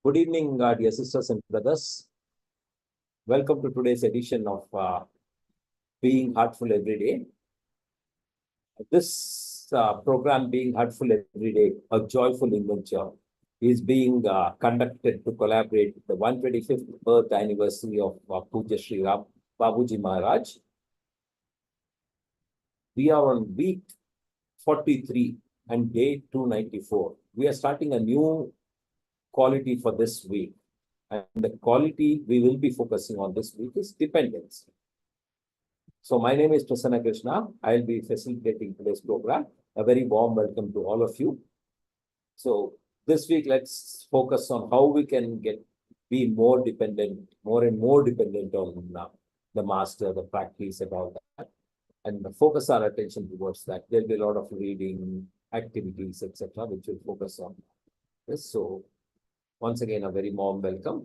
Good evening, dear sisters and brothers. Welcome to today's edition of Being Heartful Every Day. This program, Being Heartful Every Day, a joyful adventure, is being conducted to collaborate with the 125th birth anniversary of Puja Sri Ram Babuji Maharaj. We are on week 43 and day 294. We are starting a new quality for this week. And the quality we will be focusing on this week is dependency. So my name is Prasanna Krishna. I'll be facilitating today's program. A very warm welcome to all of you. So this week, let's focus on how we can be more dependent, more and more dependent on the master, the practice, and all that. And focus our attention towards that. There'll be a lot of reading, activities, etc., which will focus on this. So once again, a very warm welcome.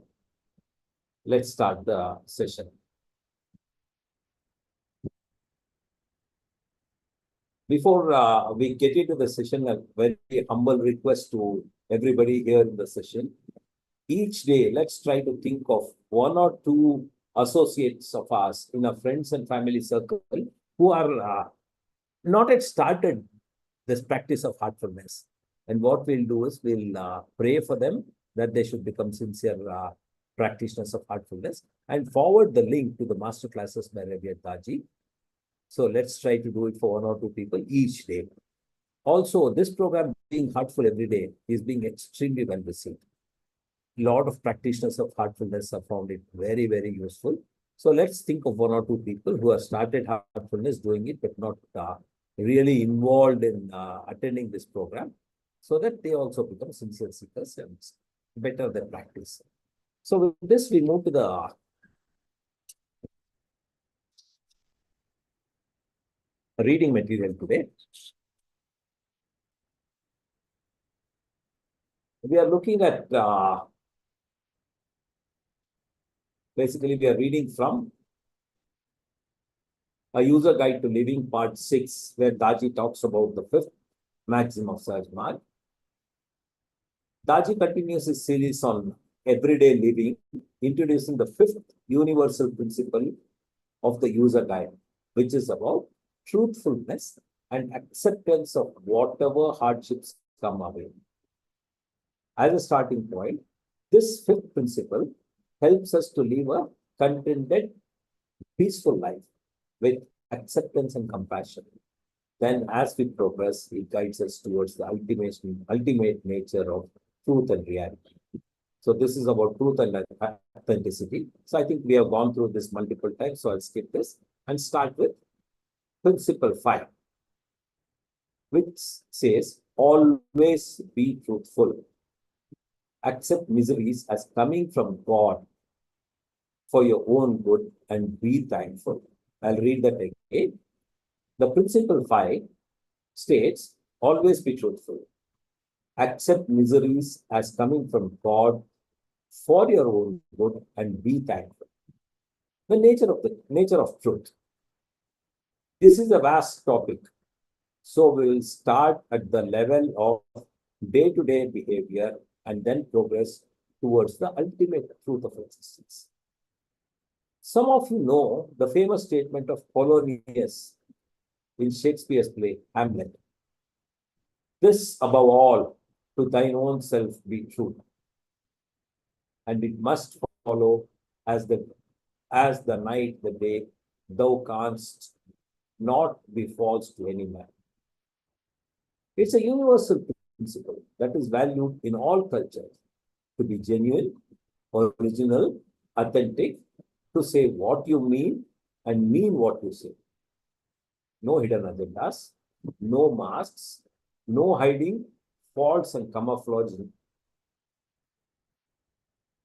Let's start the session. Before we get into the session, a very humble request to everybody here in the session. Each day, let's try to think of one or two associates of ours in a friends and family circle who are not yet started this practice of heartfulness. And what we'll do is we'll pray for them that they should become sincere practitioners of heartfulness and forward the link to the master classes by Ravi Daji. So let's try to do it for one or two people each day. Also, this program, Being Heartful Every Day, is being extremely well received. A lot of practitioners of heartfulness have found it very, very useful. So let's think of one or two people who have started heartfulness, doing it, but not really involved in attending this program, so that they also become sincere seekers and better their practice. So with this, we move to the reading material today. We are looking at, basically we are reading from A User Guide to Living, Part 6, where Daji talks about the 5th maxim of Sahaj. Daji continues his series on everyday living, introducing the 5th universal principle of the user guide, which is about truthfulness and acceptance of whatever hardships come our way. As a starting point, this 5th principle helps us to live a contented, peaceful life with acceptance and compassion. Then as we progress, it guides us towards the ultimate nature of truth and reality. So this is about truth and authenticity. So I think we have gone through this multiple times, so I'll skip this and start with principle 5, which says, always be truthful. Accept miseries as coming from God for your own good and be thankful. I'll read that again. The principle 5 states, always be truthful. Accept miseries as coming from God for your own good and be thankful. The nature of truth. This is a vast topic. So we will start at the level of day-to-day behavior and then progress towards the ultimate truth of existence. Some of you know the famous statement of Polonius in Shakespeare's play, Hamlet. This above all, to thine own self be true. And it must follow as the night, the day, thou canst not be false to any man. It's a universal principle that is valued in all cultures, to be genuine, original, authentic, to say what you mean and mean what you say. No hidden agendas, no masks, no hiding, faults and camouflage.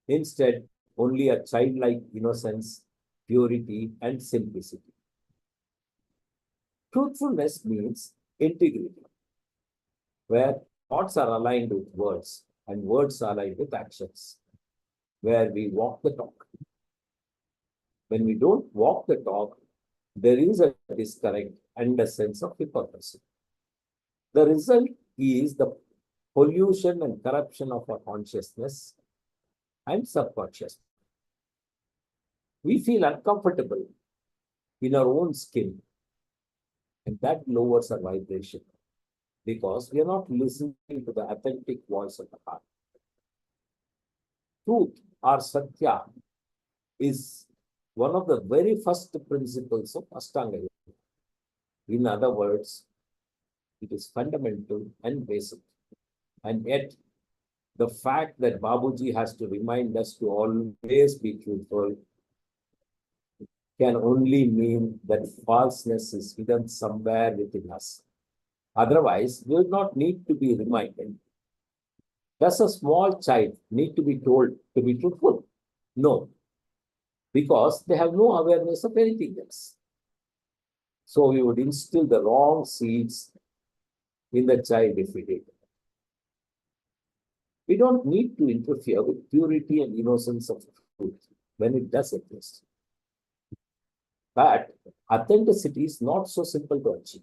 Instead, only a childlike innocence, purity, and simplicity. Truthfulness means integrity, where thoughts are aligned with words and words are aligned with actions, where we walk the talk. When we don't walk the talk, there is a disconnect and a sense of hypocrisy. The result is the pollution and corruption of our consciousness and subconscious. We feel uncomfortable in our own skin, and that lowers our vibration because we are not listening to the authentic voice of the heart. Truth or Satya is one of the very first principles of Ashtanga Yoga. In other words, it is fundamental and basic. And yet, the fact that Babuji has to remind us to always be truthful can only mean that falseness is hidden somewhere within us. Otherwise, we would not need to be reminded. Does a small child need to be told to be truthful? No, because they have no awareness of anything else. So we would instill the wrong seeds in the child if we did. We don't need to interfere with purity and innocence of truth when it does exist. But authenticity is not so simple to achieve.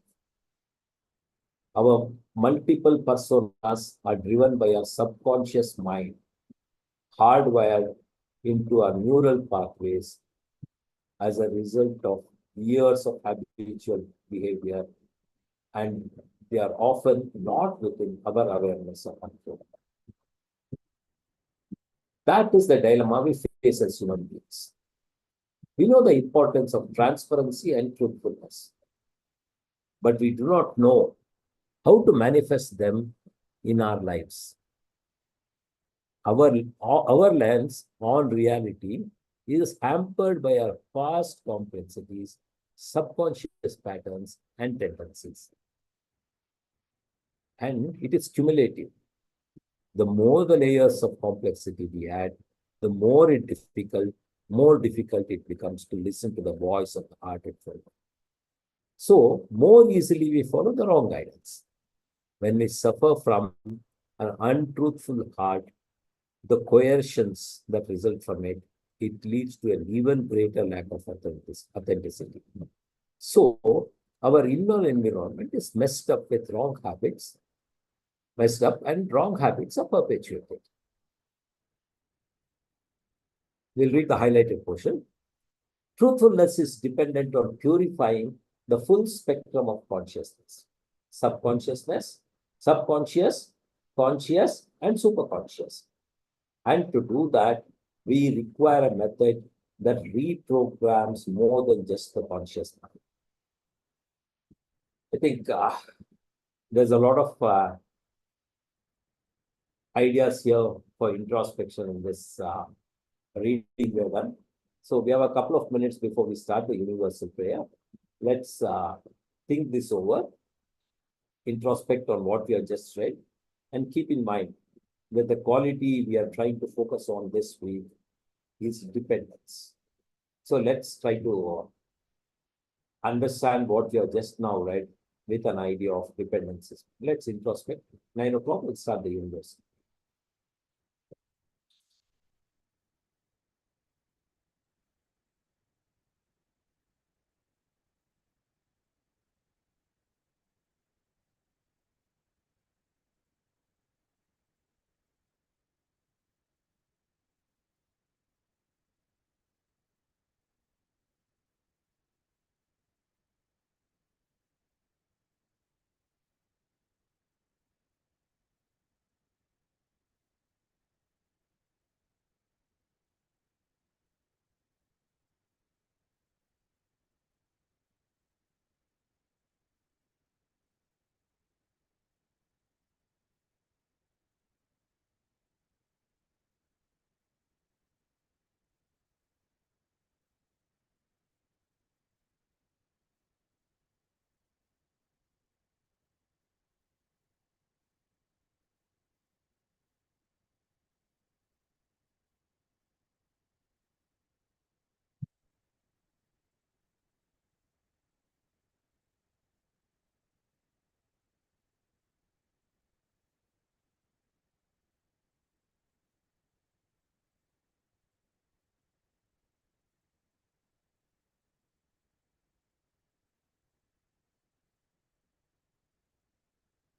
Our multiple personas are driven by our subconscious mind, hardwired into our neural pathways as a result of years of habitual behavior, and they are often not within our awareness or control. That is the dilemma we face as human beings. We know the importance of transparency and truthfulness, but we do not know how to manifest them in our lives. Our lens on reality is hampered by our past complexities, subconscious patterns, and tendencies. And it is cumulative. The more the layers of complexity we add, the more difficult it becomes to listen to the voice of the heart itself. So, more easily we follow the wrong guidance. When we suffer from an untruthful heart, the coercions that result from it, it leads to an even greater lack of authenticity. So, our inner environment is messed up with wrong habits, and wrong habits are perpetuated. We'll read the highlighted portion. Truthfulness is dependent on purifying the full spectrum of consciousness. Subconsciousness, subconscious, conscious, and superconscious. And to do that, we require a method that reprograms more than just the conscious mind. I think there's a lot of ideas here for introspection in this reading we have done. So we have a couple of minutes before we start the universal prayer. Let's think this over, introspect on what we have just read, and keep in mind that the quality we are trying to focus on this week is dependence. So let's try to understand what we have just now read with an idea of dependencies. Let's introspect. 9 o'clock, we'll start the universal.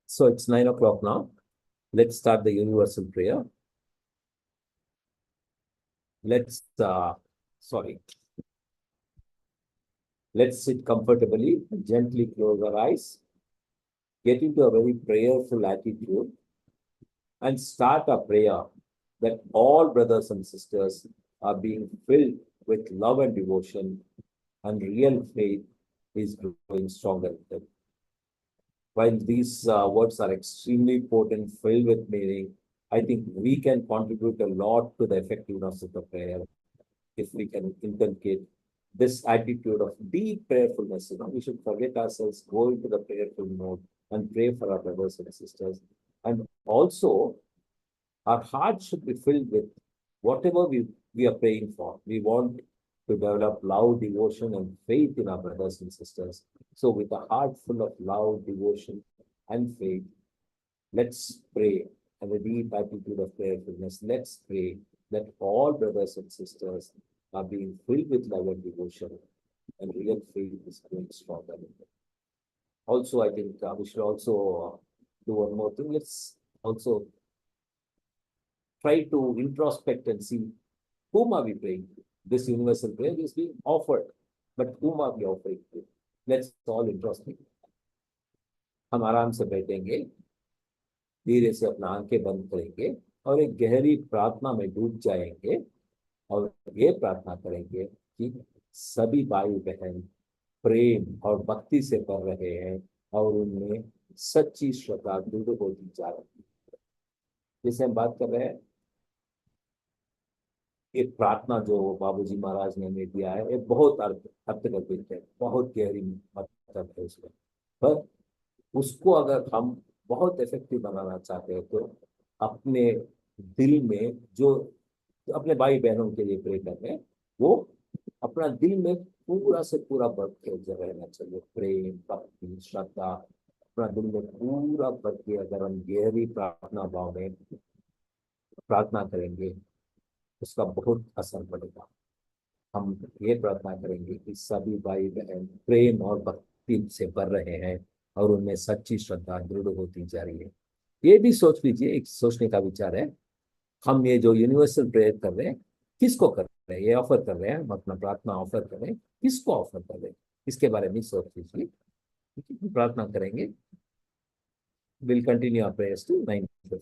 So it's 9 o'clock now. Let's start the universal prayer. Let's, sorry, let's sit comfortably, gently close our eyes, get into a very prayerful attitude, and start a prayer that all brothers and sisters are being filled with love and devotion, and real faith is growing stronger in them. While these words are extremely potent, filled with meaning, I think we can contribute a lot to the effectiveness of the prayer if we can inculcate this attitude of deep prayerfulness. We should forget ourselves, go into the prayerful mode, and pray for our brothers and sisters. And also, our heart should be filled with whatever we are praying for. We want to develop love, devotion, and faith in our brothers and sisters. So, with a heart full of love, devotion, and faith, let's pray and a deep attitude of prayerfulness. Let's pray that all brothers and sisters are being filled with love and devotion, and real faith is growing stronger. Also, I think we should also do one more thing. Let's also try to introspect and see whom are we praying to. This universal prayer is being offered, but whom are we offering to? Let's all introspect. हम आराम से बैठेंगे, धीरे से अपना आंखें बंद करेंगे और एक गहरी प्रार्थना में डूब जाएंगे और ये प्रार्थना करेंगे कि सभी भाई बहन प्रेम और भक्ति से कर रहे हैं और उनमें सच्ची श्रद्धा दृढ़ होती जा रही है। जैसे हम बात कर रहे हैं, एक प्रार्थना जो बाबूजी महाराज ने हमें दिया है, ये बहुत अर्थगर्भित है, बहुत गहरी मतलब है उसमें। पर उसको अगर हम बहुत इफेक्टिव बनाना चाहते हैं तो अपने दिल में जो अपने भाई बहनों के लिए प्रे कर रहे हैं, वो अपना दिल में पूरा से पूरा भर के रहना चाहिए। प्रेम, भक्ति, श्रद्धा अपना दिल में पूरा भर के अगर हम गहरी प्रार्थना भाव में प्रार्थना करेंगे, उसका बहुत असर पड़ेगा। हम ये प्रार्थना करेंगे कि सभी भाई बहन प्रेम और भक्ति से भर रहे हैं और उनमें सच्ची श्रद्धा दृढ़ होती जा रही है। ये भी सोच लीजिए, एक सोचने का विचार है, हम ये जो यूनिवर्सल प्रेयर कर रहे हैं, किसको कर रहे हैं? ये ऑफर कर रहे हैं, हम अपना प्रार्थना ऑफर कर रहे हैं, किसको ऑफर कर रहे हैं? इसके बारे में सोच लीजिए। प्रार्थना करेंगे। Will continue our prayers to 9:50।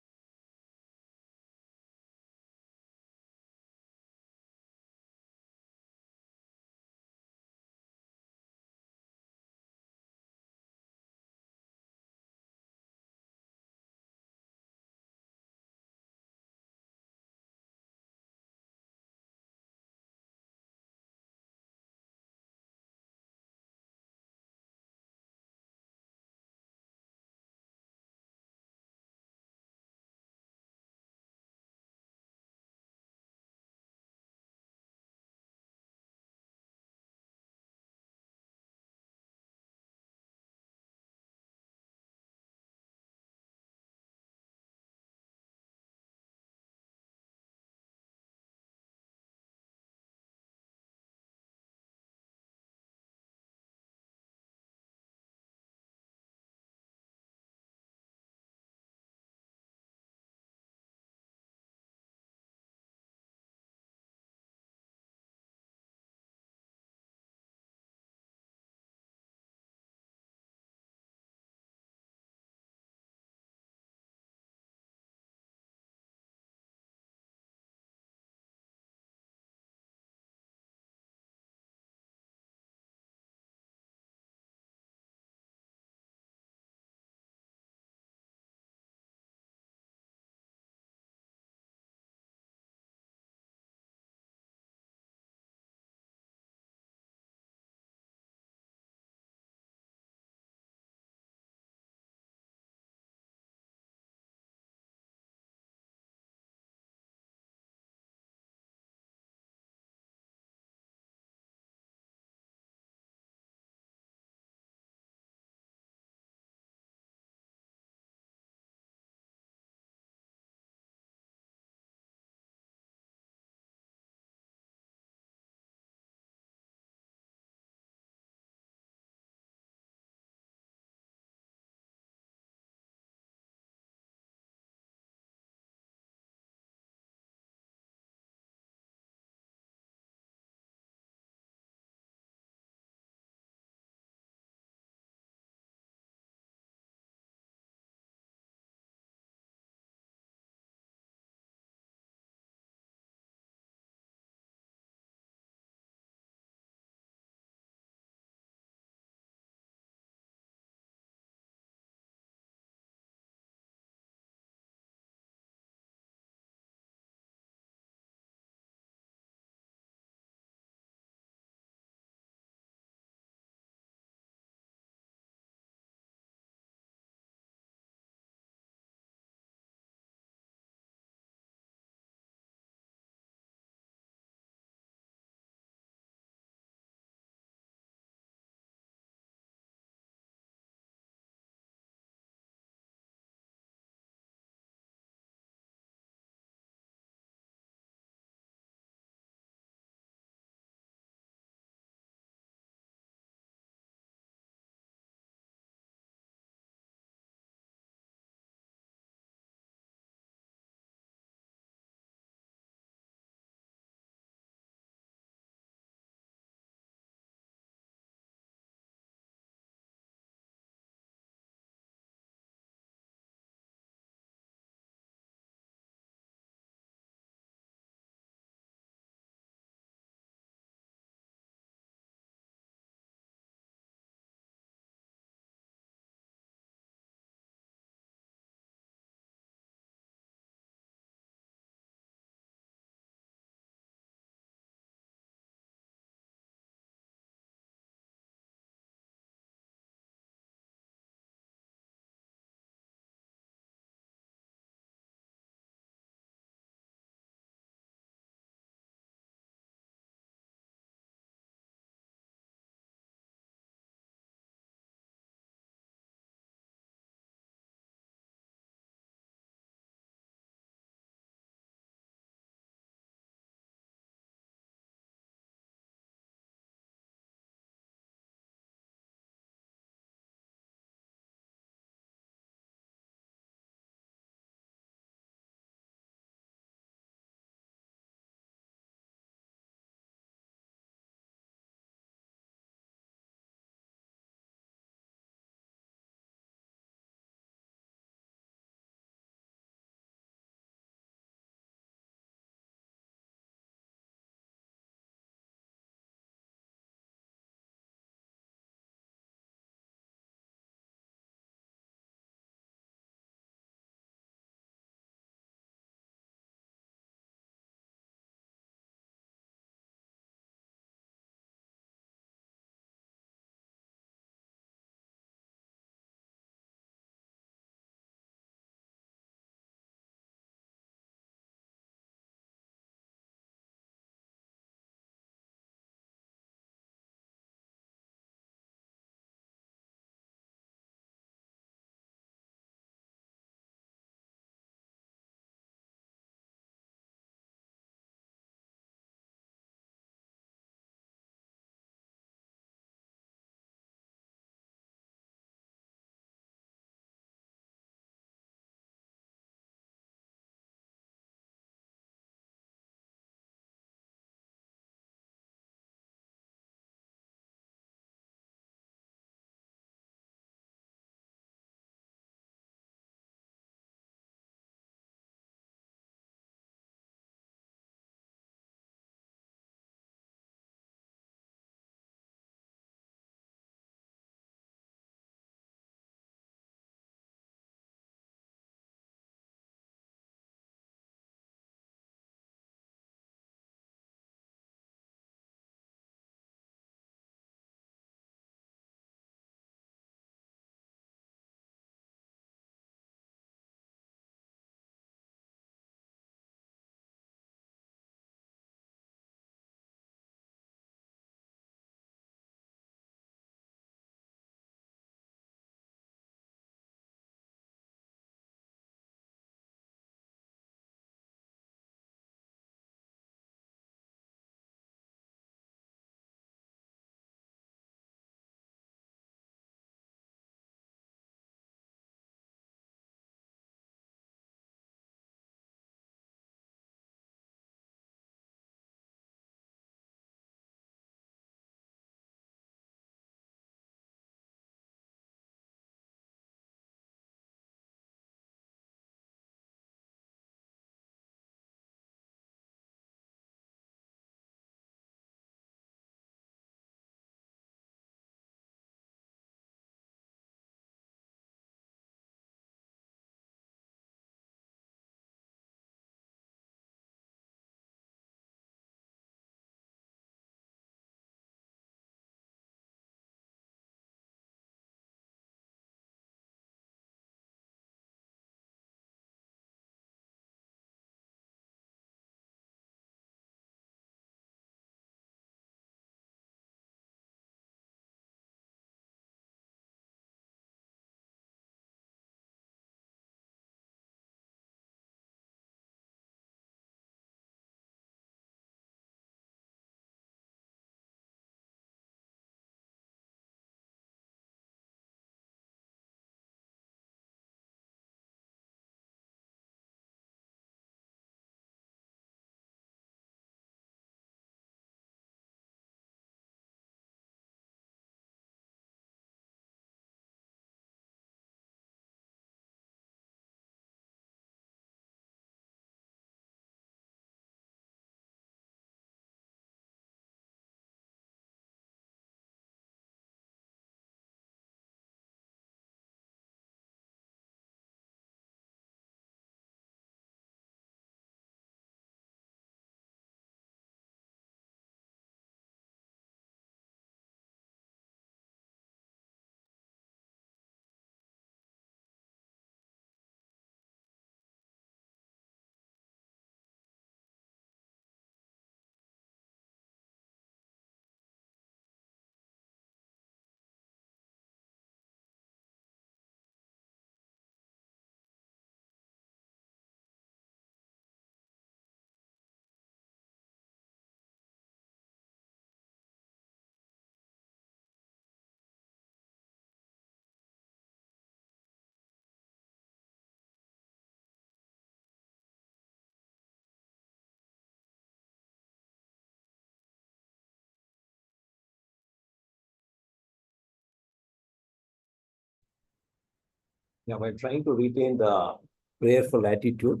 Now, by trying to retain the prayerful attitude,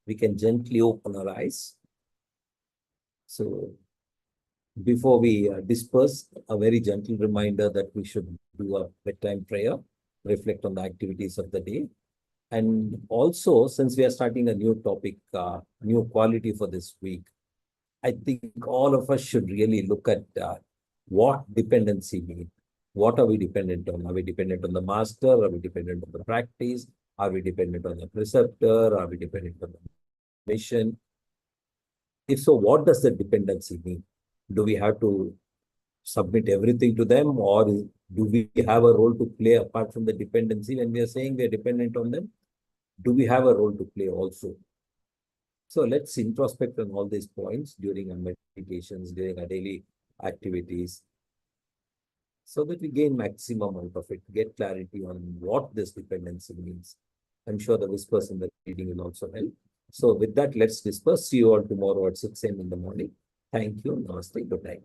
we can gently open our eyes. So, before we disperse, a very gentle reminder that we should do a bedtime prayer, reflect on the activities of the day. And also, since we are starting a new topic, new quality for this week, I think all of us should really look at what dependency means. What are we dependent on? Are we dependent on the master? Are we dependent on the practice? Are we dependent on the preceptor? Are we dependent on the mission? If so, what does the dependency mean? Do we have to submit everything to them, or do we have a role to play apart from the dependency? When we are saying we are dependent on them, do we have a role to play also? So let's introspect on all these points during our meditations, during our daily activities, so that we gain maximum out of it, get clarity on what this dependency means. I'm sure the whispers in the reading will also help. So with that, let's disperse. See you all tomorrow at 6 a.m. in the morning. Thank you. Namaste. Good night.